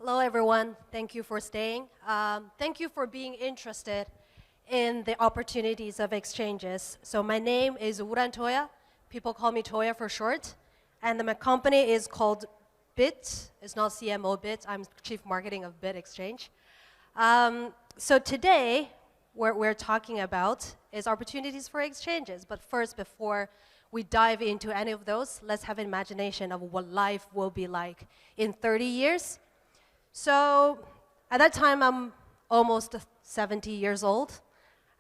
Hello, everyone. Thank you for staying. Thank you for being interested in the opportunities of exchanges. So my name is Toya. People call me Toya for short. And my company is called Bit. It's not CMO Bit. I'm Chief Marketing of Bit Exchange. So today, what we're talking about is opportunities for exchanges. But first, before we dive into any of those, let's have an imagination of what life will be like in 30 years. So at that time, I'm almost 70 years old.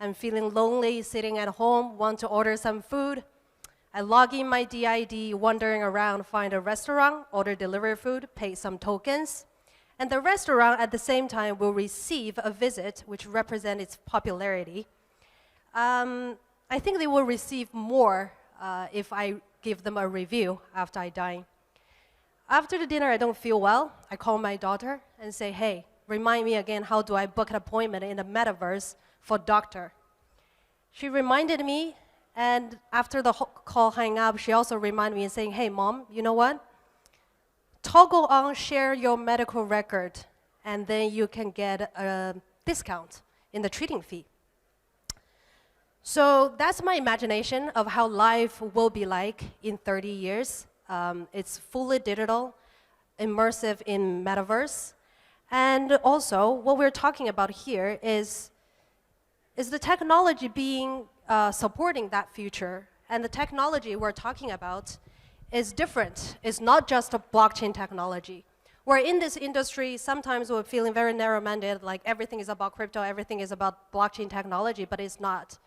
I'm feeling lonely, sitting at home, want to order some food. I log in my DID, wandering around, find a restaurant, order delivery food, pay some tokens. And the restaurant, at the same time, will receive a visit, which represents its popularity. I think they will receive more if I give them a review after I dine. After the dinner, I don't feel well. I call my daughter and say, hey, remind me again, how do I book an appointment in the Metaverse for doctor? She reminded me, and after the call hang up, she also reminded me and saying, hey, Mom, you know what? Toggle on share your medical record, and then you can get a discount in the treating fee. So that's my imagination of how life will be like in 30 years. It's fully digital, immersive in Metaverse. And also, what we're talking about here is the technology being supporting that future. And the technology we're talking about is different. It's not just a blockchain technology. We're in this industry, sometimes we're feeling very narrow-minded, like everything is about crypto, everything is about blockchain technology, but it's not.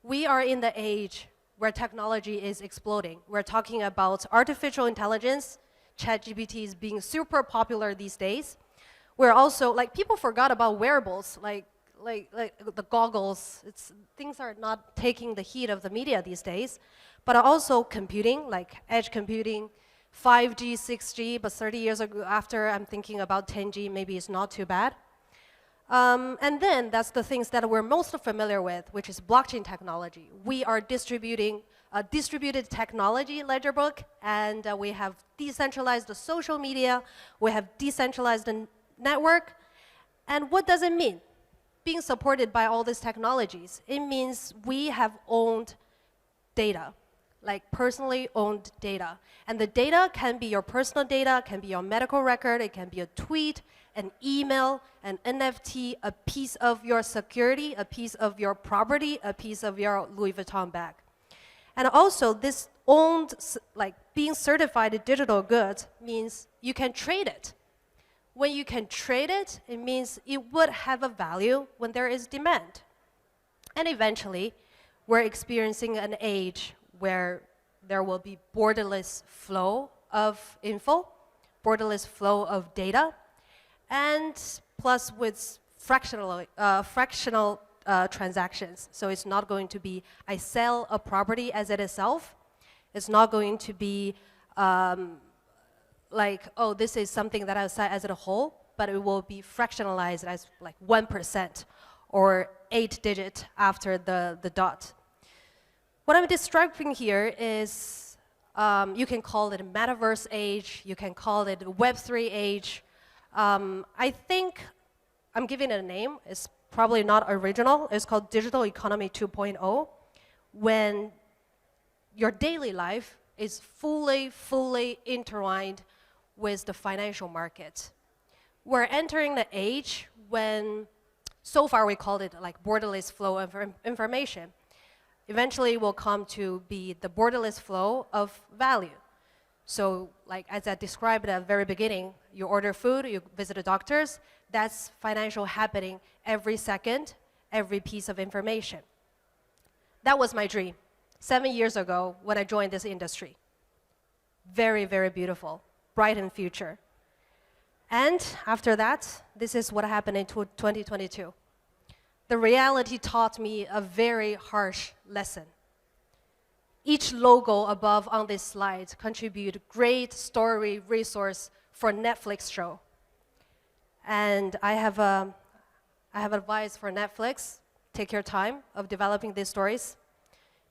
We are in the age where technology is exploding. We're talking about artificial intelligence. ChatGPT is being super popular these days. We're also, like, people forgot about wearables, like the goggles. Things are not taking the heat of the media these days. But also computing, like edge computing, 5G, 6G, but 30 years ago after, I'm thinking about 10G, maybe it's not too bad. And then that's the things that we're most familiar with, which is blockchain technology. We are distributing a distributed technology ledger book, and we have decentralized social media, we have decentralized network. And what does it mean? Being supported by all these technologies, it means we have owned data, like personally owned data. And the data can be your personal data, can be your medical record, it can be a tweet, an email, an NFT, a piece of your security, a piece of your property, a piece of your Louis Vuitton bag. And also, this owned, like being certified digital goods means you can trade it. When you can trade it, it means it would have a value when there is demand. And eventually, we're experiencing an age where there will be borderless flow of info, borderless flow of data, and plus with fractional transactions. So it's not going to be, I sell a property as it itself. It's not going to be like, oh, this is something that I sell as a whole, but it will be fractionalized as like 1% or 8 digits after the dot. What I'm describing here is, you can call it a Metaverse age, you can call it Web3 age. I think I'm giving it a name. It's probably not original. It's called Digital Economy 2.0, when your daily life is fully intertwined with the financial market. We're entering the age when, so far we called it like borderless flow of information. Eventually will come to be the borderless flow of value. So like as I described at the very beginning, you order food, you visit the doctors, that's financial happening every second, every piece of information. That was my dream 7 years ago when I joined this industry. Very, very beautiful, bright in future. And after that, this is what happened in 2022. The reality taught me a very harsh lesson. Each logo above on this slide contribute great story resource for Netflix show. And I have advice for Netflix. Take your time of developing these stories,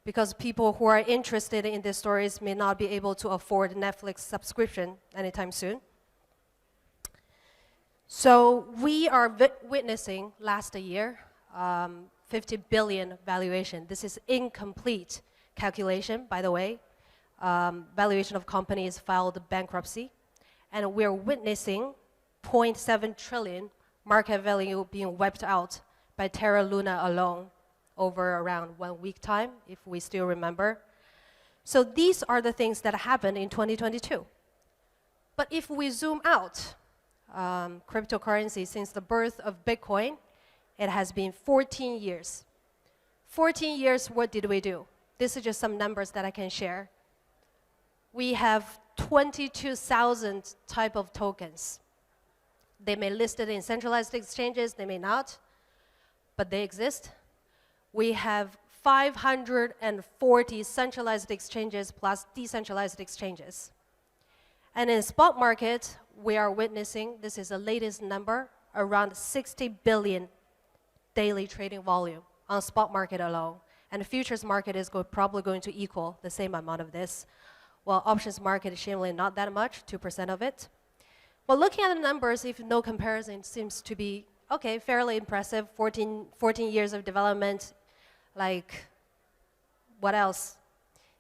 because people who are interested in these stories may not be able to afford Netflix subscription anytime soon. So we are witnessing last year 50 billion valuation. This is incomplete calculation, by the way. Valuation of companies filed bankruptcy. And we're witnessing 0.7 trillion market value being wiped out by Terra Luna alone over around 1 week time, if we still remember. So these are the things that happened in 2022. But if we zoom out, cryptocurrency, since the birth of Bitcoin, it has been 14 years. 14 years, what did we do? This is just some numbers that I can share. We have 22,000 type of tokens. They may list it in centralized exchanges, they may not, but they exist. We have 540 centralized exchanges plus decentralized exchanges. And in the spot market, we are witnessing, this is the latest number, around 60 billion daily trading volume on spot market alone. And the futures market is probably going to equal the same amount of this. Well, options market is shamefully not that much, 2% of it. Well, looking at the numbers, if no comparison, seems to be, okay, fairly impressive, 14 years of development, like, what else?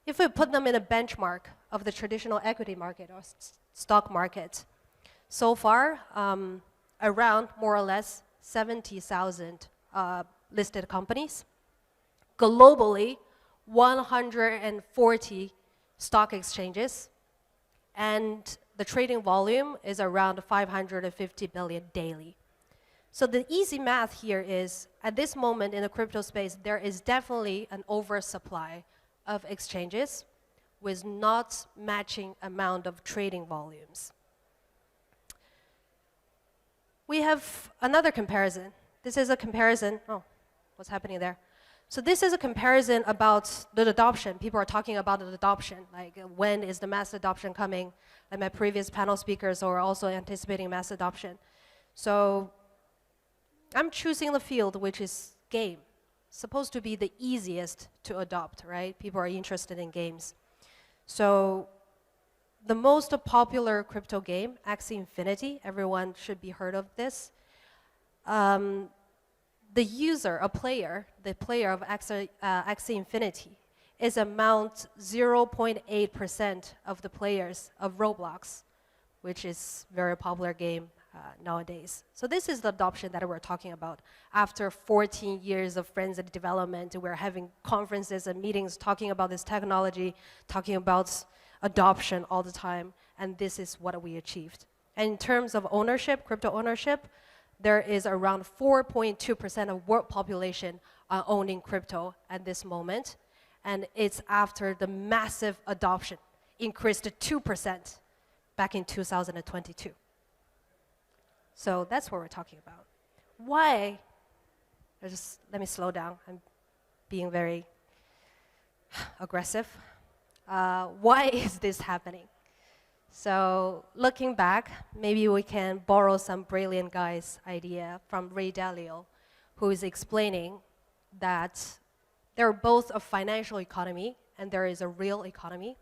If we put them in a benchmark of the traditional equity market or stock market, so far, around more or less 70,000 listed companies. Globally, 140 stock exchanges, and the trading volume is around 550 billion daily. So the easy math here is, at this moment in the crypto space, there is definitely an oversupply of exchanges with not matching amount of trading volumes. We have another comparison. This is a comparison, oh, what's happening there? So this is a comparison about the adoption. People are talking about the adoption, like when is the mass adoption coming? Like my previous panel speakers are also anticipating mass adoption. So I'm choosing the field which is game. Supposed to be the easiest to adopt, right? People are interested in games. So the most popular crypto game, Axie Infinity, everyone should be heard of this. The user, the player of Axie Infinity is amount 0.8% of the players of Roblox, which is a very popular game nowadays. So this is the adoption that we're talking about. After 14 years of frenzied development, we're having conferences and meetings talking about this technology, talking about adoption all the time, and this is what we achieved. And in terms of ownership, crypto ownership, there is around 4.2% of world population owning crypto at this moment, and it's after the massive adoption increased to 2% back in 2022. So that's what we're talking about. Why? Let me slow down. I'm being very aggressive. Why is this happening? So looking back, maybe we can borrow some brilliant guy's idea from Ray Dalio, who is explaining that there are both a financial economy and there is a real economy.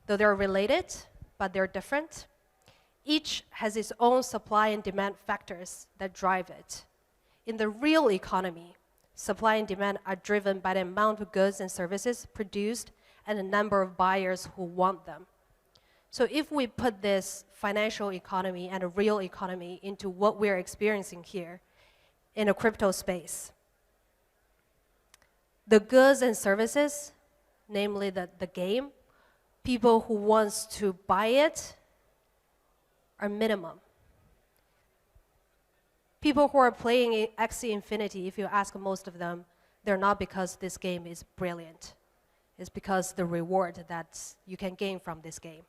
Though they're related, but they're different. Each has its own supply and demand factors that drive it. In the real economy, supply and demand are driven by the amount of goods and services produced and the number of buyers who want them. So if we put this financial economy and a real economy into what we're experiencing here in a crypto space, the goods and services, namely the game, people who wants to buy it are minimum. People who are playing Axie Infinity, if you ask most of them, they're not because this game is brilliant. It's because the reward that you can gain from this game.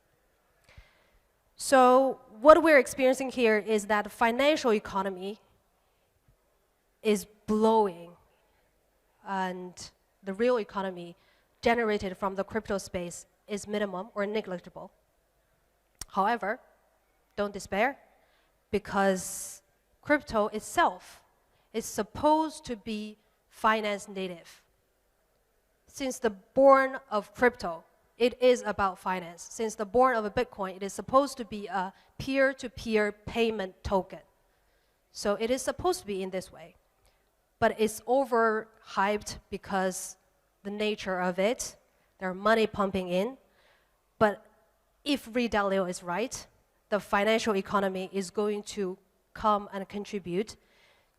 So what we're experiencing here is that the financial economy is blowing, and the real economy generated from the crypto space is minimum or negligible. However, don't despair, because crypto itself is supposed to be finance native. Since the born of crypto, it is about finance. Since the born of a Bitcoin, it is supposed to be a peer-to-peer payment token. So it is supposed to be in this way. But it's overhyped because the nature of it, there's money pumping in. But if Ri Dalio is right, the financial economy is going to come and contribute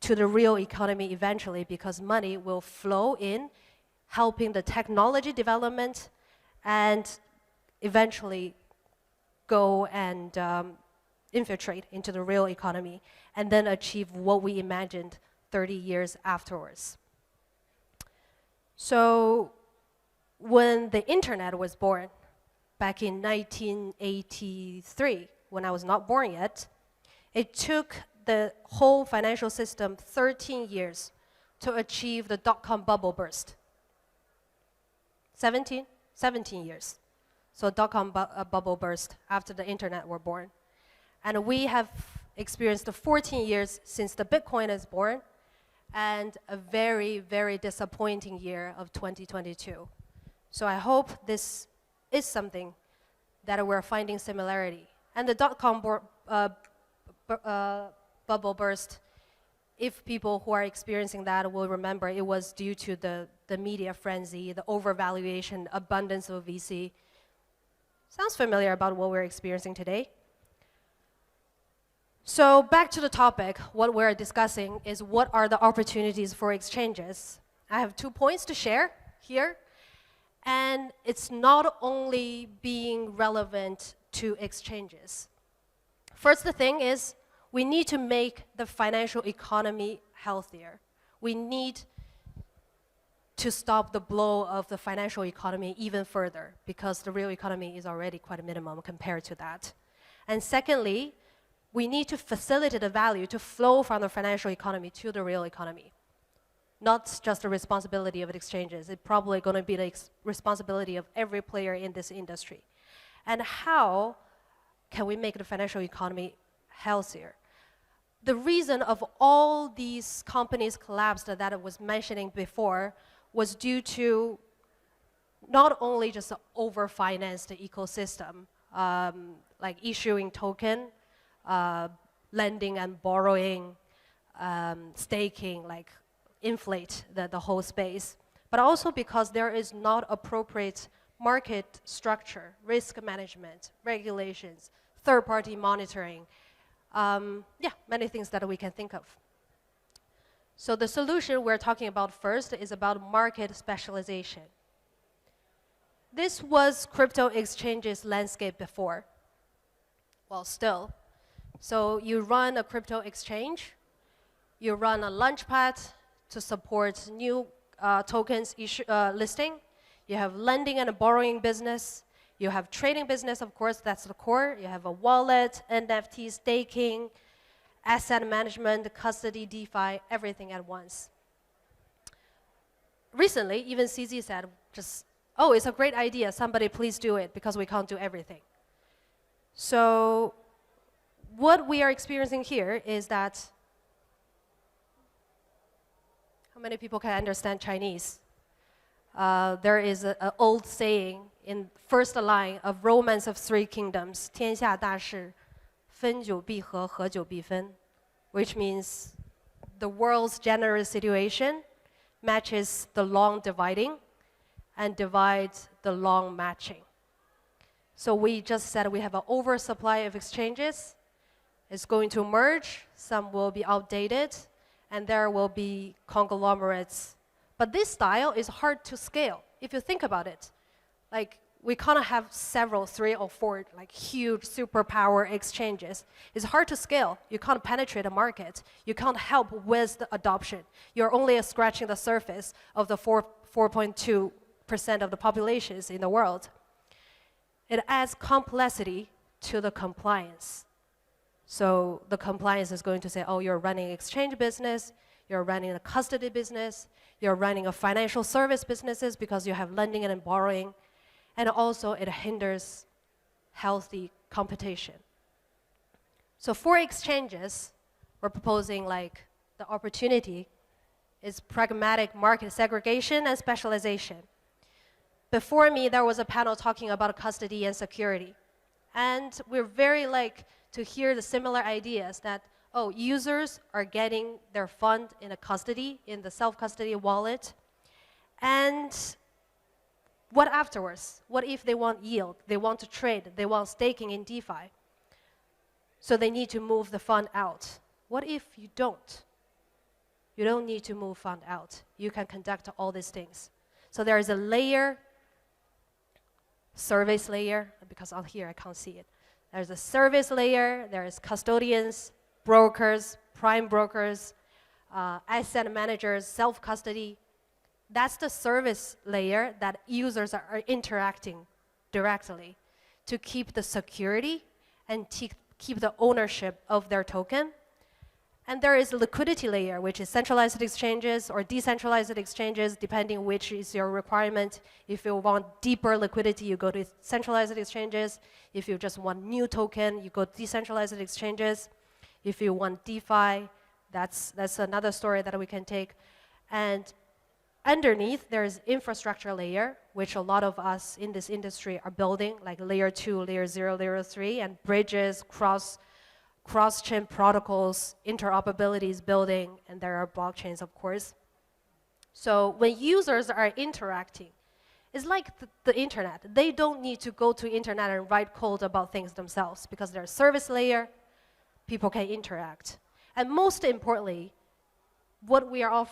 to the real economy eventually because money will flow in, helping the technology development and eventually go and infiltrate into the real economy and then achieve what we imagined 30 years afterwards. So when the internet was born, back in 1983, when I was not born yet, it took the whole financial system 13 years to achieve the dot-com bubble burst. 17 years. So dot-com bubble burst after the internet were born. And we have experienced the 14 years since the Bitcoin is born, and a very, very disappointing year of 2022. So I hope this is something that we're finding similarity. And the dot-com bubble burst, if people who are experiencing that will remember, it was due to the media frenzy, the overvaluation, abundance of VC. Sounds familiar about what we're experiencing today. So back to the topic, what we're discussing is what are the opportunities for exchanges. I have 2 points to share here. And it's not only being relevant to exchanges. First, the thing is, we need to make the financial economy healthier. We need to stop the blow of the financial economy even further because the real economy is already quite a minimum compared to that. And secondly, we need to facilitate the value to flow from the financial economy to the real economy. Not just the responsibility of the exchanges, it's probably going to be the responsibility of every player in this industry. And how can we make the financial economy healthier? The reason of all these companies collapsed that I was mentioning before was due to not only just over-financed ecosystem, like issuing token, lending and borrowing, staking, like inflate the whole space, but also because there is not appropriate market structure, risk management, regulations, third-party monitoring, many things that we can think of. So the solution we're talking about first is about market specialization. This was crypto exchanges landscape before. Well, still. So you run a crypto exchange, you run a launchpad to support new tokens listing. You have lending and a borrowing business. You have trading business, of course, that's the core. You have a wallet, NFT, staking, asset management, custody, DeFi, everything at once. Recently, even CZ said, oh, it's a great idea. Somebody please do it because we can't do everything. So what we are experiencing here is that how many people can understand Chinese? There is an old saying in first line of Romance of Three Kingdoms, 天下大事，分久必合，合久必分, which means the world's general situation matches the long dividing and divides the long matching. So we just said we have an oversupply of exchanges. It's going to merge. Some will be outdated. And there will be conglomerates. But this style is hard to scale. If you think about it, like we kind of have several, 3 or 4, like huge superpower exchanges. It's hard to scale. You can't penetrate a market. You can't help with the adoption. You're only scratching the surface of the 4.2% of the populations in the world. It adds complexity to the compliance. So the compliance is going to say, oh, you're running exchange business, you're running a custody business, you're running a financial service businesses because you have lending and borrowing. And also it hinders healthy competition. So for exchanges, we're proposing like the opportunity is pragmatic market segregation and specialization. Before me, there was a panel talking about custody and security. And we're very like to hear the similar ideas that, oh, users are getting their fund in a custody, in the self-custody wallet. And what afterwards? What if they want yield? They want to trade. They want staking in DeFi. So they need to move the fund out. What if you don't? You don't need to move fund out. You can conduct all these things. So there is a layer, service layer, because out here I can't see it. There's a service layer, there's custodians, brokers, prime brokers, asset managers, self-custody. That's the service layer that users are interacting directly to keep the security and keep the ownership of their token. And there is a liquidity layer, which is centralized exchanges or decentralized exchanges, depending which is your requirement. If you want deeper liquidity, you go to centralized exchanges. If you just want new token, you go to decentralized exchanges. If you want DeFi, that's another story that we can take. And underneath, there is infrastructure layer, which a lot of us in this industry are building, like layer 2, layer 0, layer 3, and bridges, cross-chain protocols, interoperabilities building, and there are blockchains, of course. So when users are interacting, it's like the internet. They don't need to go to internet and write code about things themselves because there's a service layer, people can interact. And most importantly, what we are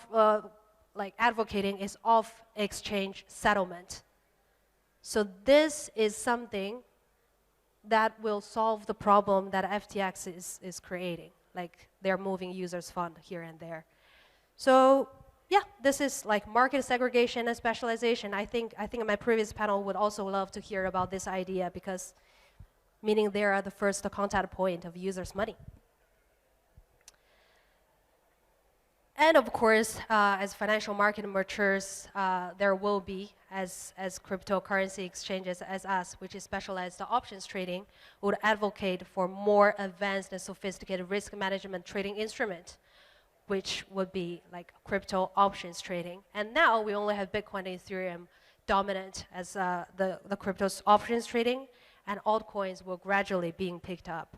advocating is off-exchange settlement. So this is something that will solve the problem that FTX is creating. Like they're moving users' fund here and there. So yeah, this is like market segregation and specialization. I think my previous panel would also love to hear about this idea because meaning they are the first contact point of users' money. And of course, as financial market matures, there will be, as cryptocurrency exchanges as us, which is specialized options trading, would advocate for more advanced and sophisticated risk management trading instrument, which would be like crypto options trading. And now we only have Bitcoin and Ethereum dominant as the crypto options trading, and altcoins will gradually being picked up.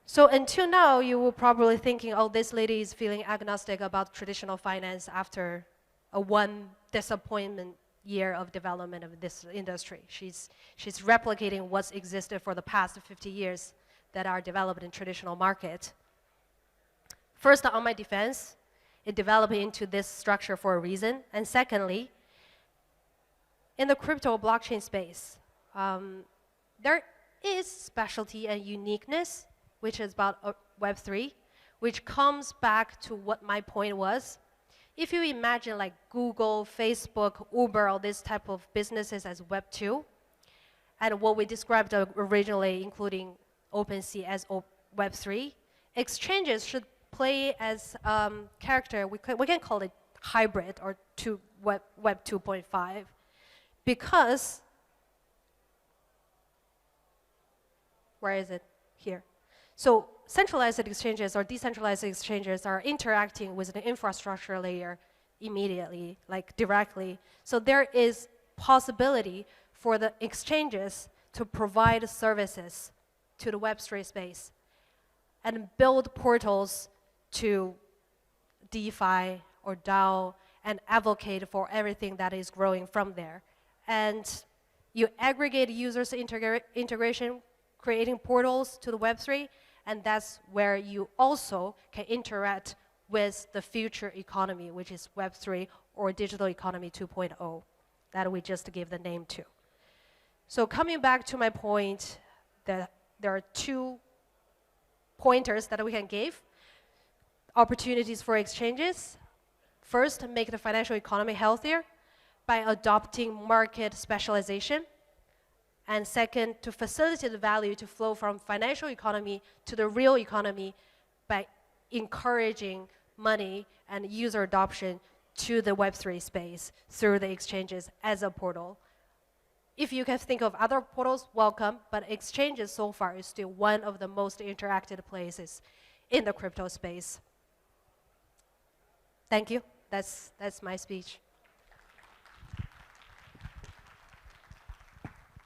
So until now, you were probably thinking, oh, this lady is feeling agnostic about traditional finance after a one disappointment year of development of this industry. She's replicating what's existed for the past 50 years that are developed in traditional market. First, on my defense, it developed into this structure for a reason. And secondly, in the crypto blockchain space, there is specialty and uniqueness, which is about Web3, which comes back to what my point was. If you imagine like Google, Facebook, Uber, all these type of businesses as Web2, and what we described originally, including OpenSea as Web3, exchanges should play as character, we can call it hybrid or Web 2.5, because, where is it? Here. So centralized exchanges or decentralized exchanges are interacting with the infrastructure layer immediately, like directly. So there is possibility for the exchanges to provide services to the Web3 space and build portals to DeFi or DAO and advocate for everything that is growing from there. And you aggregate users' integration, creating portals to the Web3, and that's where you also can interact with the future economy, which is Web3 or Digital Economy 2.0, that we just gave the name to. So coming back to my point, that there are 2 pointers that we can give. Opportunities for exchanges. First, make the financial economy healthier by adopting market specialization. And second, to facilitate the value to flow from financial economy to the real economy by encouraging money and user adoption to the Web3 space through the exchanges as a portal. If you can think of other portals, welcome, but exchanges so far is still one of the most interactive places in the crypto space. Thank you. That's my speech.